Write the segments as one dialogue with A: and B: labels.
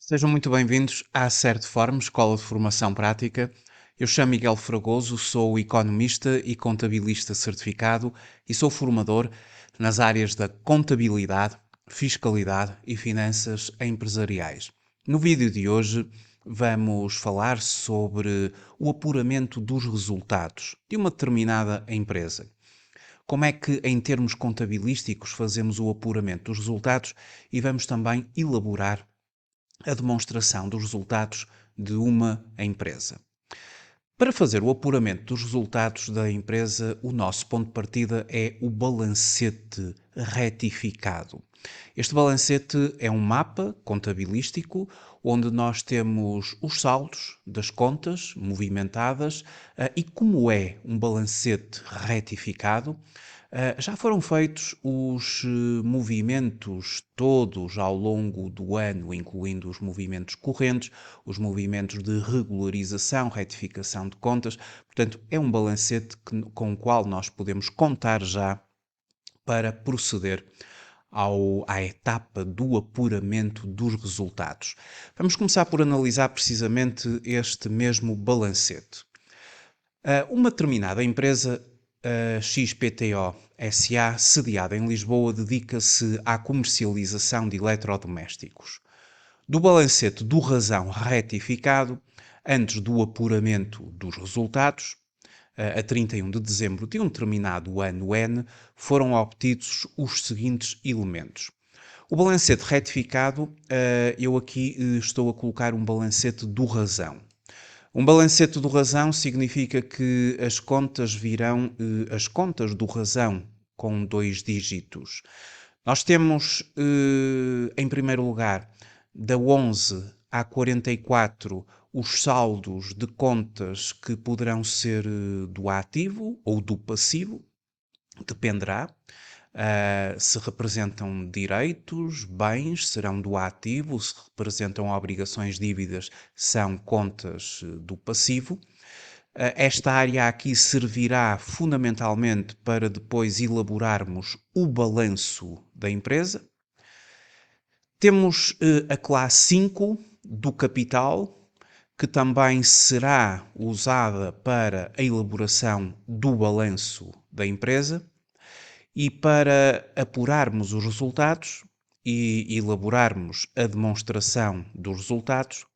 A: Sejam muito bem-vindos à Certform, Escola de Formação Prática. Eu chamo Miguel Fragoso, sou economista e contabilista certificado e sou formador nas áreas da contabilidade, fiscalidade e finanças empresariais. No vídeo de hoje vamos falar sobre o apuramento dos resultados de uma determinada empresa. Como é que, em termos contabilísticos, fazemos o apuramento dos resultados e vamos também elaborar a demonstração dos resultados de uma empresa. Para fazer o apuramento dos resultados da empresa, o nosso ponto de partida é o balancete retificado. Este balancete é um mapa contabilístico onde nós temos os saldos das contas movimentadas e como é um balancete retificado, já foram feitos os movimentos todos ao longo do ano, incluindo os movimentos correntes, os movimentos de regularização, retificação de contas. Portanto, é um balancete com o qual nós podemos contar já para proceder à etapa do apuramento dos resultados. Vamos começar por analisar precisamente este mesmo balancete. Uma determinada empresa, a XPTO SA, sediada em Lisboa, dedica-se à comercialização de eletrodomésticos. Do balancete do razão retificado, antes do apuramento dos resultados, a 31 de dezembro de um determinado ano N, foram obtidos os seguintes elementos. O balancete retificado, eu aqui estou a colocar um balancete do razão. Um balancete do razão significa que as contas virão, as contas do razão com 2 dígitos. Nós temos, em primeiro lugar, da 11 à 44, os saldos de contas que poderão ser do ativo ou do passivo, dependerá. Se representam direitos, bens, serão do ativo, se representam obrigações, dívidas, são contas do passivo. Esta área aqui servirá fundamentalmente para depois elaborarmos o balanço da empresa. Temos a classe 5 do capital, que também será usada para a elaboração do balanço da empresa. E para apurarmos os resultados e elaborarmos a demonstração dos resultados,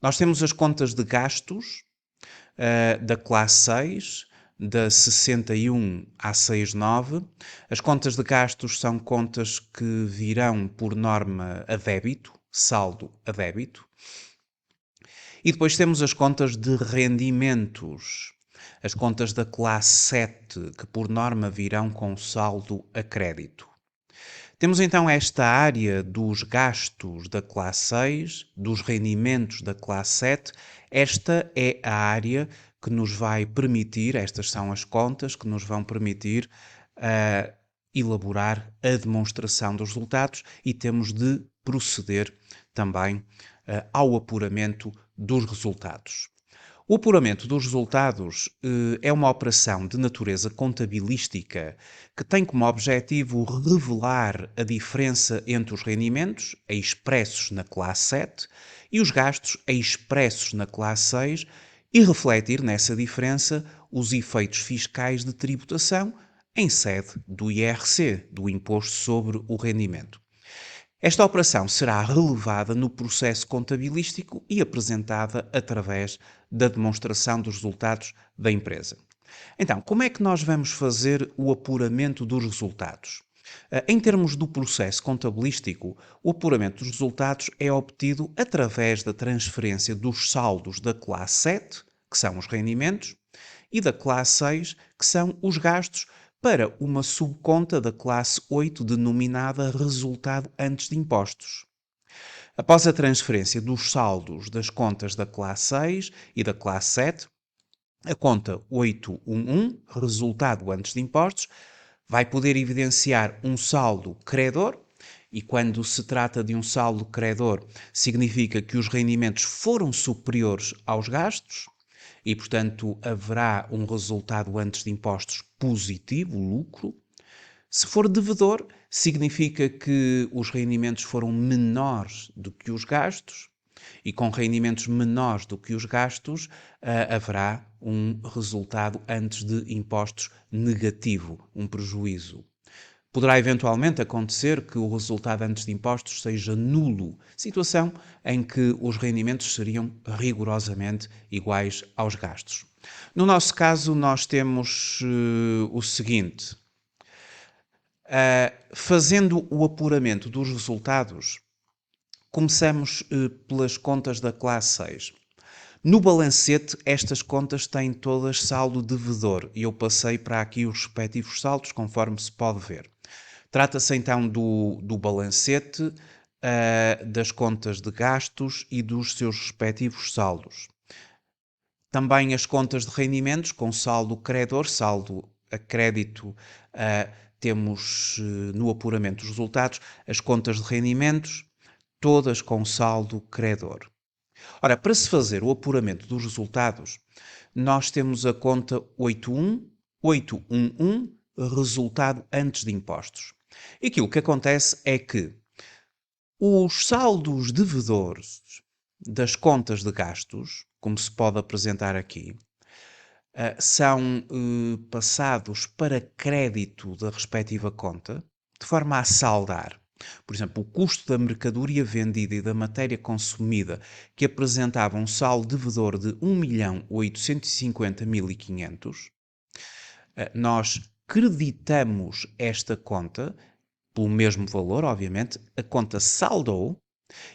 A: nós temos as contas de gastos da classe 6, da 61 à 69. As contas de gastos são contas que virão por norma a débito, saldo a débito. E depois temos as contas de rendimentos, as contas da classe 7, que por norma virão com saldo a crédito. Temos então esta área dos gastos da classe 6, dos rendimentos da classe 7. Esta é a área que nos vai permitir, estas são as contas que nos vão permitir elaborar a demonstração dos resultados e temos de proceder também ao apuramento dos resultados. O apuramento dos resultados é uma operação de natureza contabilística que tem como objetivo revelar a diferença entre os rendimentos, expressos na classe 7, e os gastos, expressos na classe 6, e refletir nessa diferença os efeitos fiscais de tributação em sede do IRC, do Imposto sobre o Rendimento. Esta operação será relevada no processo contabilístico e apresentada através da demonstração dos resultados da empresa. Então, como é que nós vamos fazer o apuramento dos resultados? Em termos do processo contabilístico, o apuramento dos resultados é obtido através da transferência dos saldos da classe 7, que são os rendimentos, e da classe 6, que são os gastos, para uma subconta da classe 8 denominada resultado antes de impostos. Após a transferência dos saldos das contas da classe 6 e da classe 7, a conta 811, resultado antes de impostos, vai poder evidenciar um saldo credor, e quando se trata de um saldo credor, significa que os rendimentos foram superiores aos gastos, e, portanto, haverá um resultado antes de impostos positivo, lucro. Se for devedor, significa que os rendimentos foram menores do que os gastos. E com rendimentos menores do que os gastos, haverá um resultado antes de impostos negativo, um prejuízo. Poderá eventualmente acontecer que o resultado antes de impostos seja nulo, situação em que os rendimentos seriam rigorosamente iguais aos gastos. No nosso caso, nós temos o seguinte: fazendo o apuramento dos resultados, começamos pelas contas da classe 6. No balancete, estas contas têm todas saldo devedor e eu passei para aqui os respectivos saldos, conforme se pode ver. Trata-se então do balancete, das contas de gastos e dos seus respectivos saldos. Também as contas de rendimentos com saldo credor, saldo a crédito, temos no apuramento dos resultados as contas de rendimentos, todas com saldo credor. Ora, para se fazer o apuramento dos resultados, nós temos a conta 81811, resultado antes de impostos. E aquilo que acontece é que os saldos devedores das contas de gastos, como se pode apresentar aqui, são passados para crédito da respectiva conta, de forma a saldar. Por exemplo, o custo da mercadoria vendida e da matéria consumida, que apresentava um saldo devedor de 1.850.500, nós creditamos esta conta pelo mesmo valor, obviamente, a conta saldou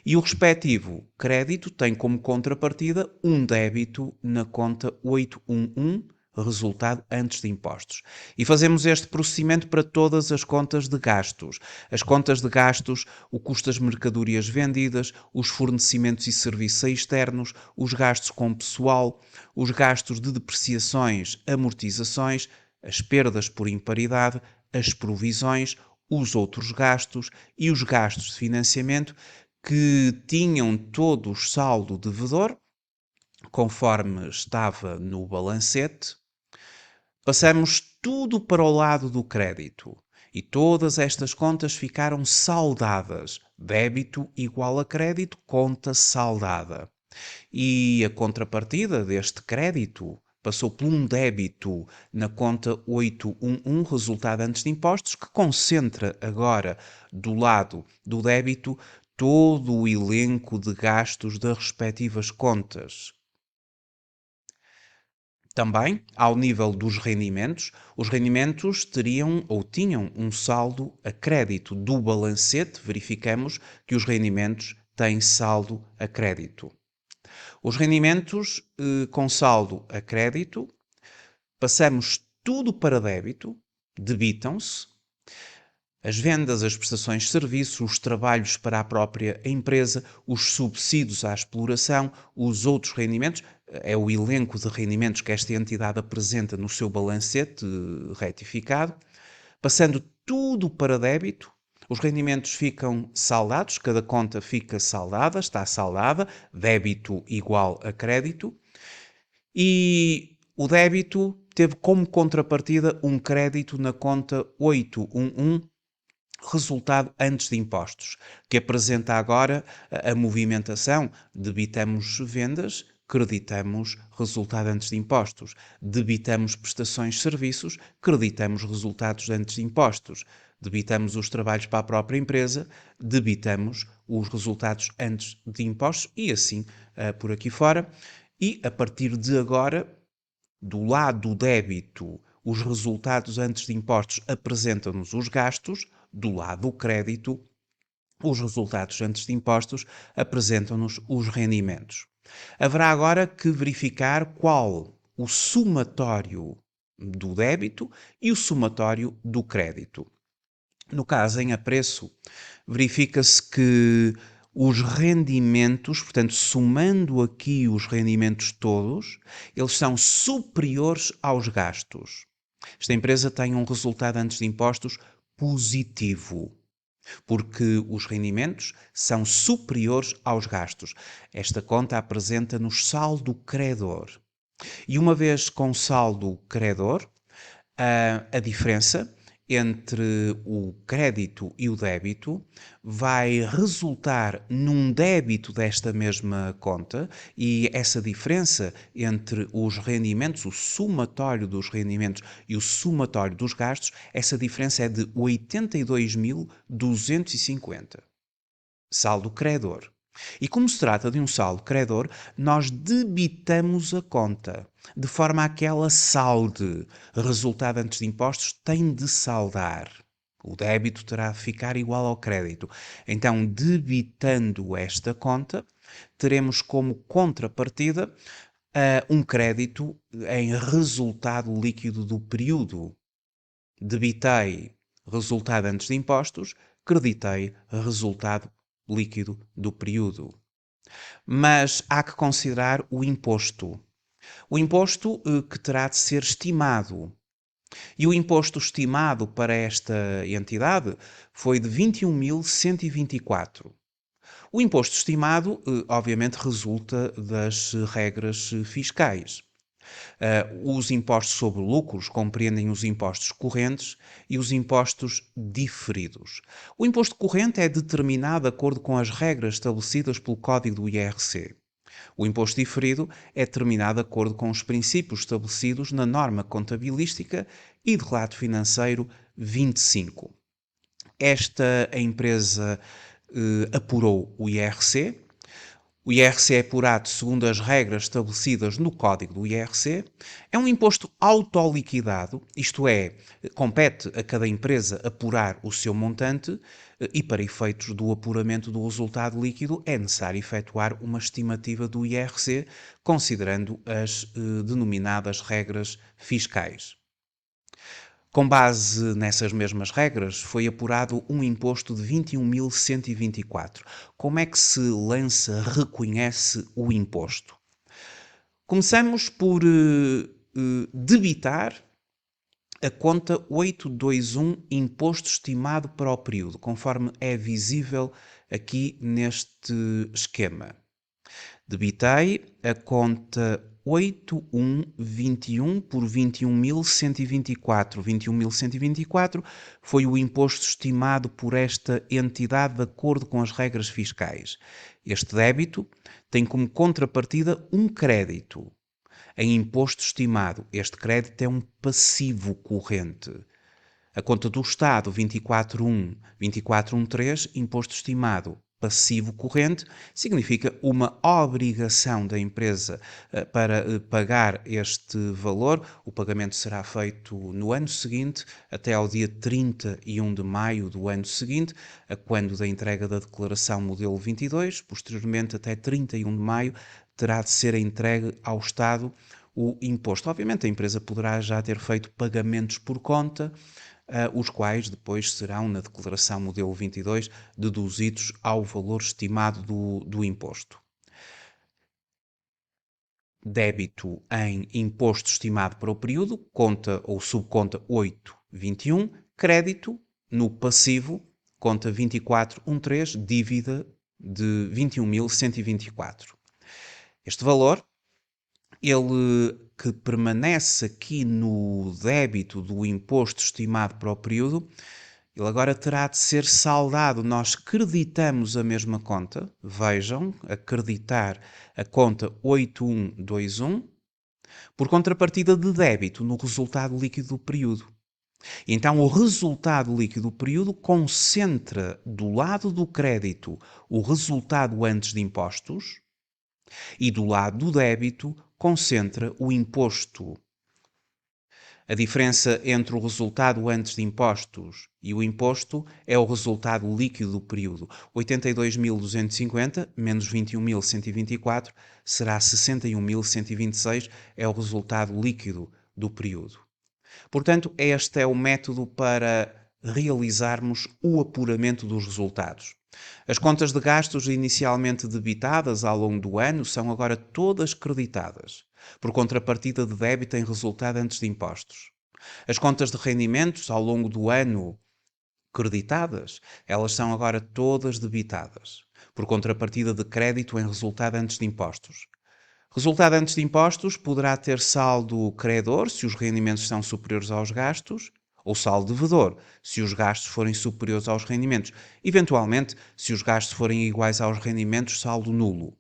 A: e o respectivo crédito tem como contrapartida um débito na conta 811, resultado antes de impostos. E fazemos este procedimento para todas as contas de gastos. As contas de gastos, o custo das mercadorias vendidas, os fornecimentos e serviços externos, os gastos com pessoal, os gastos de depreciações, amortizações, as perdas por imparidade, as provisões, os outros gastos e os gastos de financiamento que tinham todos saldo devedor, conforme estava no balancete. Passamos tudo para o lado do crédito e todas estas contas ficaram saldadas. Débito igual a crédito, conta saldada. E a contrapartida deste crédito passou por um débito na conta 811, resultado antes de impostos, que concentra agora do lado do débito todo o elenco de gastos das respectivas contas. Também, ao nível dos rendimentos, os rendimentos teriam ou tinham um saldo a crédito. Do balancete, verificamos que os rendimentos têm saldo a crédito. Os rendimentos com saldo a crédito, passamos tudo para débito, debitam-se. As vendas, as prestações de serviço, os trabalhos para a própria empresa, os subsídios à exploração, os outros rendimentos, é o elenco de rendimentos que esta entidade apresenta no seu balancete retificado. Passando tudo para débito, os rendimentos ficam saldados, cada conta fica saldada, está saldada, débito igual a crédito, e o débito teve como contrapartida um crédito na conta 811, resultado antes de impostos, que apresenta agora a movimentação: debitamos vendas, creditamos resultado antes de impostos, debitamos prestações de serviços, creditamos resultados antes de impostos, debitamos os trabalhos para a própria empresa, debitamos os resultados antes de impostos e assim por aqui fora. E a partir de agora, do lado do débito, os resultados antes de impostos apresentam-nos os gastos, do lado do crédito, os resultados antes de impostos apresentam-nos os rendimentos. Haverá agora que verificar qual o somatório do débito e o somatório do crédito. No caso em apreço, verifica-se que os rendimentos, portanto, somando aqui os rendimentos todos, eles são superiores aos gastos. Esta empresa tem um resultado antes de impostos positivo, porque os rendimentos são superiores aos gastos. Esta conta apresenta-nos saldo credor. E uma vez com saldo credor, a diferença entre o crédito e o débito vai resultar num débito desta mesma conta e essa diferença entre os rendimentos, o somatório dos rendimentos e o somatório dos gastos, essa diferença é de 82.250. Saldo credor. E como se trata de um saldo credor, nós debitamos a conta, de forma a que ela salde. Resultado antes de impostos tem de saldar. O débito terá de ficar igual ao crédito. Então, debitando esta conta, teremos como contrapartida um crédito em resultado líquido do período. Debitei resultado antes de impostos, creditei resultado líquido do período. Mas há que considerar o imposto. O imposto que terá de ser estimado. E o imposto estimado para esta entidade foi de 21.124. O imposto estimado, obviamente, resulta das regras fiscais. Os impostos sobre lucros compreendem os impostos correntes e os impostos diferidos. O imposto corrente é determinado de acordo com as regras estabelecidas pelo Código do IRC. O imposto diferido é determinado de acordo com os princípios estabelecidos na norma contabilística e de relato financeiro 25. Esta empresa apurou o IRC. O IRC é apurado segundo as regras estabelecidas no Código do IRC. É um imposto autoliquidado, isto é, compete a cada empresa apurar o seu montante e, para efeitos do apuramento do resultado líquido, é necessário efetuar uma estimativa do IRC, considerando as denominadas regras fiscais. Com base nessas mesmas regras, foi apurado um imposto de 21.124. Como é que se lança, reconhece o imposto? Começamos por debitar a conta 821 Imposto Estimado para o período, conforme é visível aqui neste esquema. Debitei a conta 8121 por 21.124. 21.124 foi o imposto estimado por esta entidade de acordo com as regras fiscais. Este débito tem como contrapartida um crédito em imposto estimado. Este crédito é um passivo corrente. A conta do Estado 24.1, 24.13, imposto estimado passivo corrente, significa uma obrigação da empresa para pagar este valor. O pagamento será feito no ano seguinte, até ao dia 31 de maio do ano seguinte, a quando da entrega da declaração modelo 22, posteriormente até 31 de maio terá de ser entregue ao Estado o imposto. Obviamente a empresa poderá já ter feito pagamentos por conta, os quais depois serão, na declaração modelo 22, deduzidos ao valor estimado do imposto. Débito em imposto estimado para o período, conta ou subconta 821, crédito no passivo, conta 2413, dívida de 21.124. Este valor, ele que permanece aqui no débito do imposto estimado para o período, ele agora terá de ser saldado. Nós creditamos a mesma conta, vejam, acreditar a conta 8121, por contrapartida de débito no resultado líquido do período. Então, o resultado líquido do período concentra do lado do crédito o resultado antes de impostos e do lado do débito concentra o imposto. A diferença entre o resultado antes de impostos e o imposto é o resultado líquido do período. 82.250 menos 21.124 será 61.126, é o resultado líquido do período. Portanto, este é o método para realizarmos o apuramento dos resultados. As contas de gastos inicialmente debitadas ao longo do ano são agora todas creditadas, por contrapartida de débito em resultado antes de impostos. As contas de rendimentos ao longo do ano creditadas, elas são agora todas debitadas, por contrapartida de crédito em resultado antes de impostos. Resultado antes de impostos poderá ter saldo credor se os rendimentos são superiores aos gastos, ou saldo devedor, se os gastos forem superiores aos rendimentos. Eventualmente, se os gastos forem iguais aos rendimentos, saldo nulo.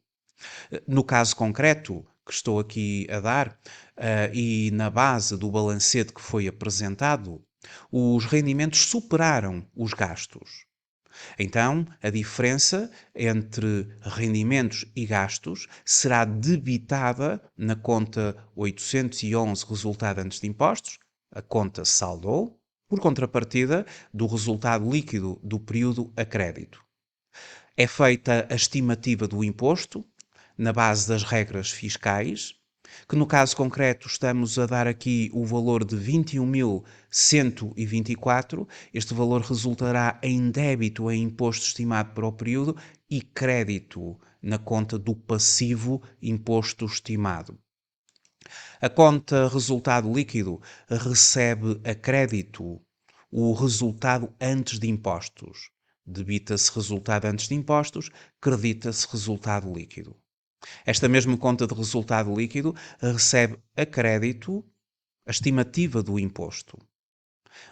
A: No caso concreto que estou aqui a dar, e na base do balancete que foi apresentado, os rendimentos superaram os gastos. Então, a diferença entre rendimentos e gastos será debitada na conta 811 resultado antes de impostos, a conta saldou, por contrapartida do resultado líquido do período a crédito. É feita a estimativa do imposto, na base das regras fiscais, que no caso concreto estamos a dar aqui o valor de 21.124. Este valor resultará em débito em imposto estimado para o período e crédito na conta do passivo imposto estimado. A conta resultado líquido recebe a crédito o resultado antes de impostos. Debita-se resultado antes de impostos, credita-se resultado líquido. Esta mesma conta de resultado líquido recebe a crédito a estimativa do imposto.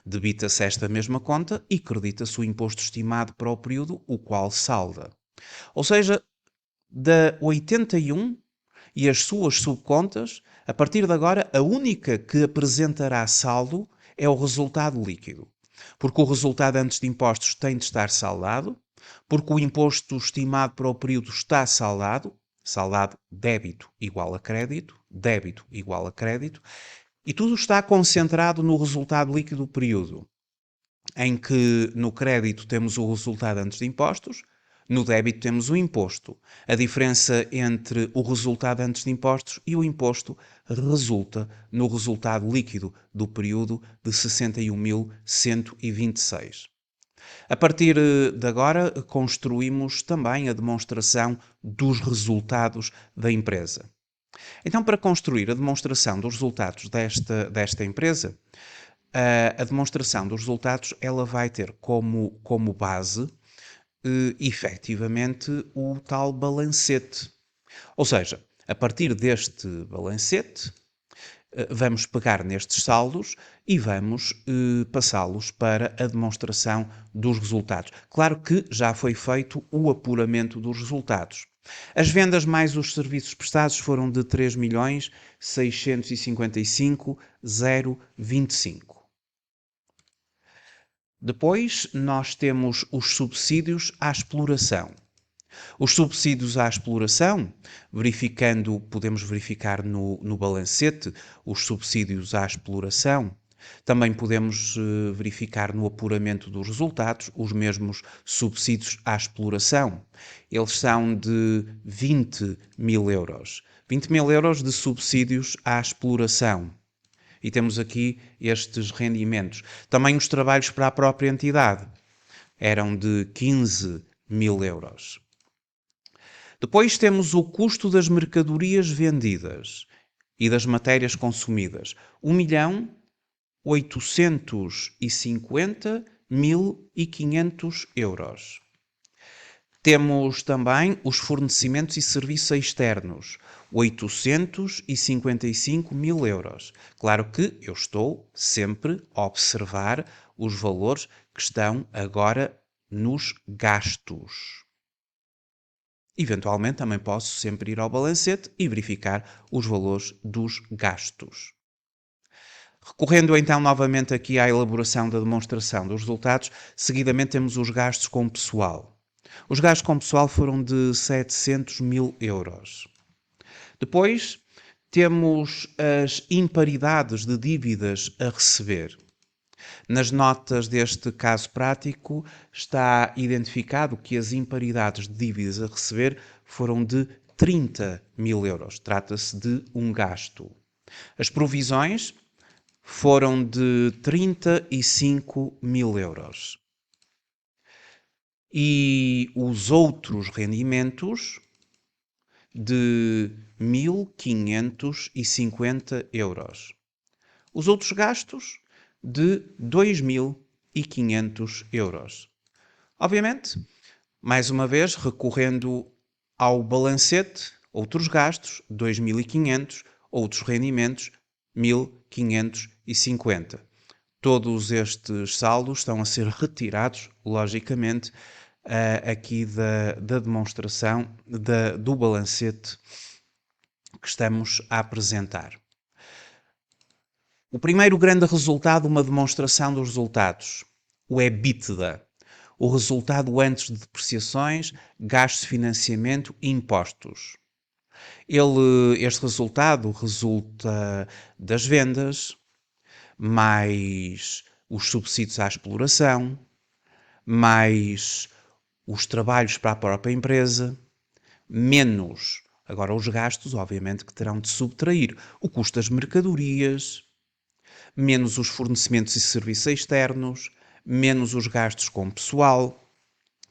A: Debita-se esta mesma conta e credita-se o imposto estimado para o período, o qual salda. Ou seja, da 81 e as suas subcontas, a partir de agora, a única que apresentará saldo é o resultado líquido. Porque o resultado antes de impostos tem de estar saldado, porque o imposto estimado para o período está saldado, débito igual a crédito, e tudo está concentrado no resultado líquido do período, em que no crédito temos o resultado antes de impostos, no débito temos o imposto. A diferença entre o resultado antes de impostos e o imposto resulta no resultado líquido do período de 61.126. A partir de agora, construímos também a demonstração dos resultados da empresa. Então, para construir a demonstração dos resultados desta empresa, a demonstração dos resultados ela vai ter como base, efetivamente, o tal balancete. Ou seja, a partir deste balancete, vamos pegar nestes saldos e vamos passá-los para a demonstração dos resultados. Claro que já foi feito o apuramento dos resultados. As vendas mais os serviços prestados foram de 3.655.025. Depois nós temos os subsídios à exploração. Os subsídios à exploração, podemos verificar no balancete os subsídios à exploração. Também podemos verificar no apuramento dos resultados os mesmos subsídios à exploração. Eles são de 20.000 euros. 20.000 euros de subsídios à exploração. E temos aqui estes rendimentos. Também os trabalhos para a própria entidade eram de 15.000 euros. Depois temos o custo das mercadorias vendidas e das matérias consumidas. 1.850.500 euros. Temos também os fornecimentos e serviços externos. 855.000 euros. Claro que eu estou sempre a observar os valores que estão agora nos gastos. Eventualmente também posso sempre ir ao balancete e verificar os valores dos gastos. Recorrendo então novamente aqui à elaboração da demonstração dos resultados, seguidamente temos os gastos com pessoal. Os gastos com pessoal foram de 700.000 euros. Depois temos as imparidades de dívidas a receber. Nas notas deste caso prático está identificado que as imparidades de dívidas a receber foram de 30.000 euros. Trata-se de um gasto. As provisões foram de 35.000 euros. E os outros rendimentos de 1.550 euros. Os outros gastos de 2.500 euros. Obviamente, mais uma vez, recorrendo ao balancete, outros gastos, 2.500, outros rendimentos, 1.550. Todos estes saldos estão a ser retirados, logicamente, aqui da demonstração do balancete que estamos a apresentar. O primeiro grande resultado, uma demonstração dos resultados, o EBITDA. O resultado antes de depreciações, gastos de financiamento e impostos. Este resultado resulta das vendas, mais os subsídios à exploração, mais os trabalhos para a própria empresa, menos, agora os gastos, obviamente, que terão de subtrair o custo das mercadorias, menos os fornecimentos e serviços externos, menos os gastos com pessoal,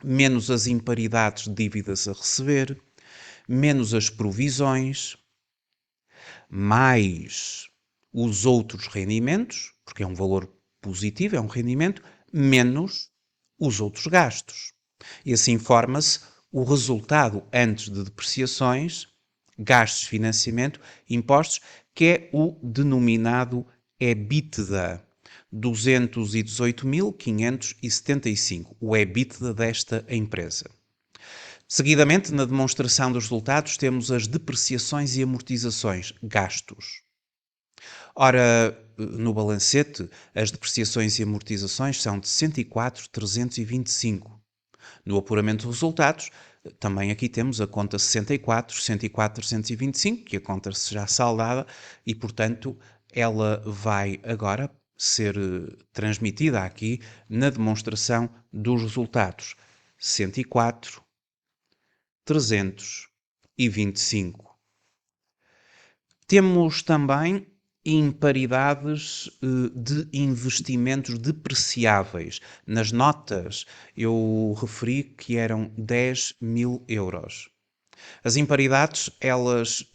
A: menos as imparidades de dívidas a receber, menos as provisões, mais os outros rendimentos, porque é um valor positivo, é um rendimento, menos os outros gastos. E assim forma-se o resultado antes de depreciações, gastos de financiamento, impostos, que é o denominado EBITDA. 218.575, o EBITDA desta empresa. Seguidamente, na demonstração dos resultados, temos as depreciações e amortizações, gastos. Ora, no balancete, as depreciações e amortizações são de 104.325. No apuramento de resultados, também aqui temos a conta 104.325, que a conta já saldada e, portanto, ela vai agora ser transmitida aqui na demonstração dos resultados. 104.325. Temos também imparidades de investimentos depreciáveis. Nas notas eu referi que eram 10.000 euros. As imparidades, elas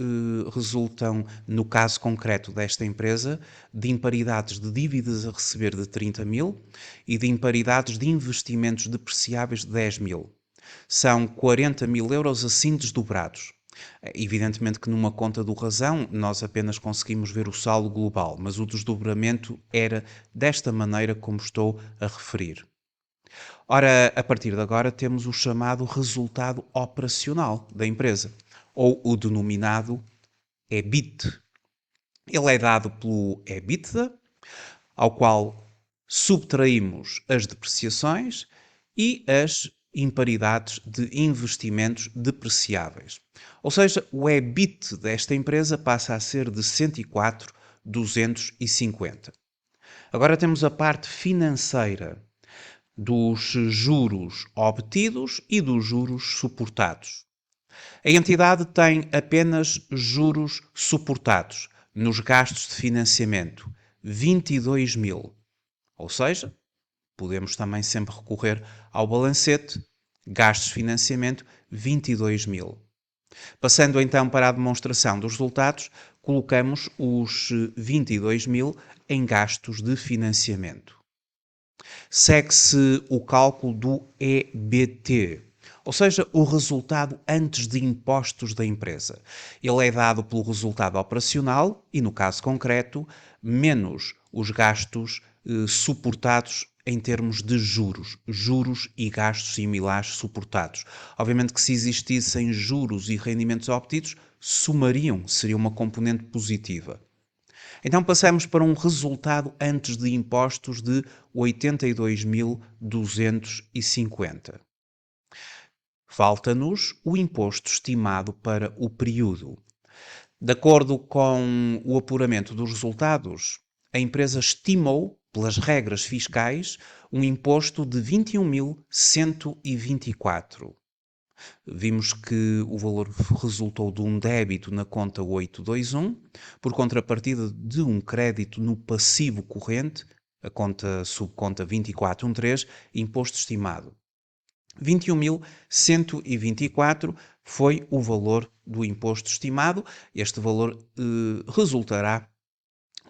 A: resultam, no caso concreto desta empresa, de imparidades de dívidas a receber de 30.000 e de imparidades de investimentos depreciáveis de 10.000. São 40.000 euros assim desdobrados. Evidentemente que numa conta do razão nós apenas conseguimos ver o saldo global, mas o desdobramento era desta maneira como estou a referir. Ora, a partir de agora temos o chamado resultado operacional da empresa, ou o denominado EBIT. Ele é dado pelo EBITDA, ao qual subtraímos as depreciações e as imparidades de investimentos depreciáveis. Ou seja, o EBIT desta empresa passa a ser de 104.250. Agora temos a parte financeira dos juros obtidos e dos juros suportados. A entidade tem apenas juros suportados nos gastos de financiamento, 22.000. Ou seja, podemos também sempre recorrer ao balancete, gastos de financiamento, 22.000. Passando então para a demonstração dos resultados, colocamos os 22.000 em gastos de financiamento. Segue-se o cálculo do EBT, ou seja, o resultado antes de impostos da empresa. Ele é dado pelo resultado operacional e, no caso concreto, menos os gastos suportados em termos de juros e gastos similares suportados. Obviamente que se existissem juros e rendimentos obtidos, somariam, seria uma componente positiva. Então passamos para um resultado antes de impostos de 82.250. Falta-nos o imposto estimado para o período. De acordo com o apuramento dos resultados, a empresa estimou, pelas regras fiscais, um imposto de 21.124. Vimos que o valor resultou de um débito na conta 821, por contrapartida de um crédito no passivo corrente, a conta subconta 2413, imposto estimado. 21.124 foi o valor do imposto estimado. Este valor resultará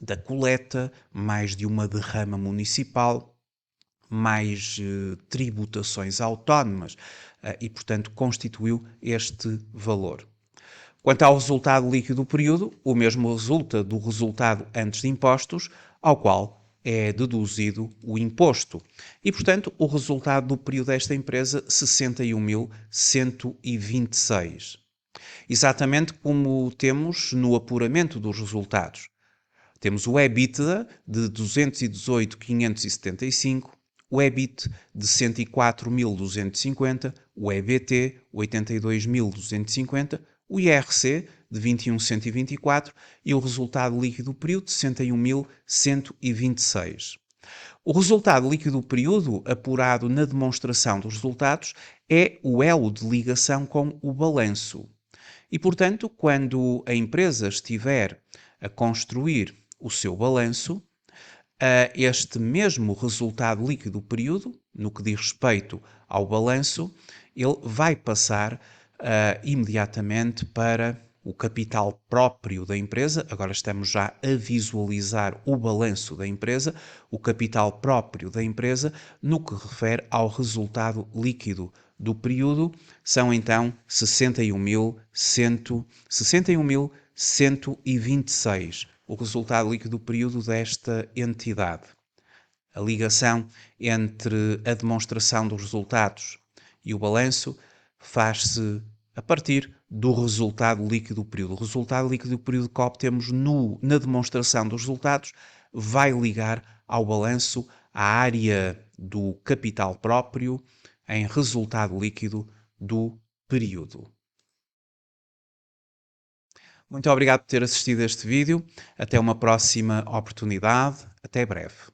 A: da coleta, mais de uma derrama municipal, mais tributações autónomas e, portanto, constituiu este valor. Quanto ao resultado líquido do período, o mesmo resulta do resultado antes de impostos, ao qual é deduzido o imposto. E, portanto, o resultado do período desta empresa, 61.126. Exatamente como temos no apuramento dos resultados. Temos o EBITDA de 218.575, o EBIT de 104.250, o EBT 82.250, o IRC de 21.124 e o resultado líquido do período de 61.126. O resultado líquido do período, apurado na demonstração dos resultados, é o elo de ligação com o balanço. E, portanto, quando a empresa estiver a construir o seu balanço, este mesmo resultado líquido do período, no que diz respeito ao balanço, ele vai passar imediatamente para o capital próprio da empresa. Agora estamos já a visualizar o balanço da empresa, o capital próprio da empresa, no que refere ao resultado líquido do período, são então 61.126, o resultado líquido do período desta entidade. A ligação entre a demonstração dos resultados e o balanço faz-se a partir do resultado líquido do período. O resultado líquido do período que obtemos na demonstração dos resultados vai ligar ao balanço a área do capital próprio em resultado líquido do período. Muito obrigado por ter assistido a este vídeo. Até uma próxima oportunidade. Até breve.